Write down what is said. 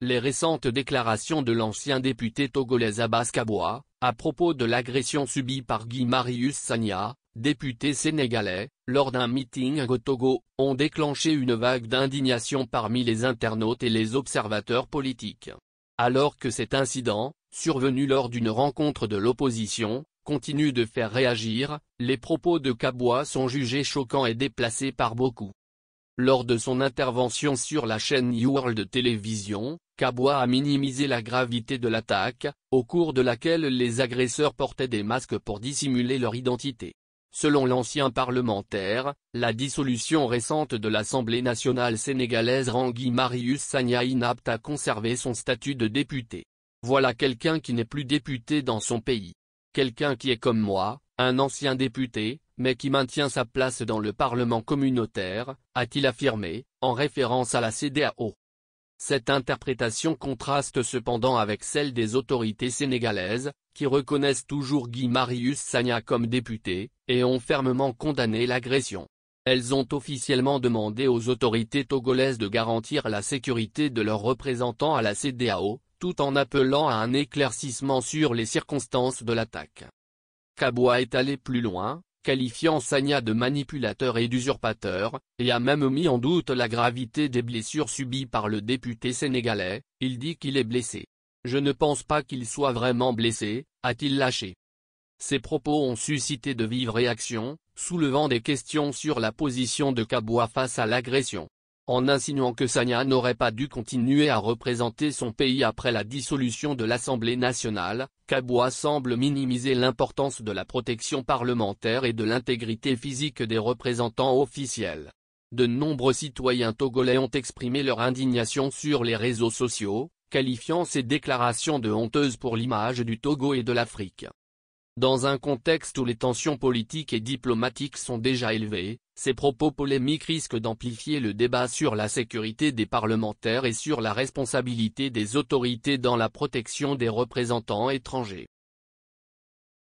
les récentes déclarations de l'ancien député togolais Abbas Kabwa, à propos de l'agression subie par Guy Marius Sagna, député sénégalais, lors d'un meeting au Togo, ont déclenché une vague d'indignation parmi les internautes et les observateurs politiques. Alors que cet incident, survenu lors d'une rencontre de l'opposition, continue de faire réagir, les propos de Kabwa sont jugés choquants et déplacés par beaucoup. Lors de son intervention sur la chaîne World Television, Kabwa a minimisé la gravité de l'attaque, au cours de laquelle les agresseurs portaient des masques pour dissimuler leur identité. Selon l'ancien parlementaire, la dissolution récente de l'Assemblée nationale sénégalaise rend Guy Marius Sagna inapte à conserver son statut de député. Voilà quelqu'un qui n'est plus député dans son pays. Quelqu'un qui est comme moi, un ancien député, mais qui maintient sa place dans le Parlement communautaire, a-t-il affirmé, en référence à la CEDEAO. Cette interprétation contraste cependant avec celle des autorités sénégalaises, qui reconnaissent toujours Guy Marius Sagna comme député, et ont fermement condamné l'agression. Elles ont officiellement demandé aux autorités togolaises de garantir la sécurité de leurs représentants à la CEDEAO, tout en appelant à un éclaircissement sur les circonstances de l'attaque. Kabwa est allé plus loin, qualifiant Sagna de manipulateur et d'usurpateur, et a même mis en doute la gravité des blessures subies par le député sénégalais. Il dit qu'il est blessé. Je ne pense pas qu'il soit vraiment blessé, a-t-il lâché. Ces propos ont suscité de vives réactions, soulevant des questions sur la position de Kabwa face à l'agression. En insinuant que Sagna n'aurait pas dû continuer à représenter son pays après la dissolution de l'Assemblée nationale, Kabwa semble minimiser l'importance de la protection parlementaire et de l'intégrité physique des représentants officiels. De nombreux citoyens togolais ont exprimé leur indignation sur les réseaux sociaux, qualifiant ces déclarations de honteuses pour l'image du Togo et de l'Afrique. Dans un contexte où les tensions politiques et diplomatiques sont déjà élevées, ces propos polémiques risquent d'amplifier le débat sur la sécurité des parlementaires et sur la responsabilité des autorités dans la protection des représentants étrangers.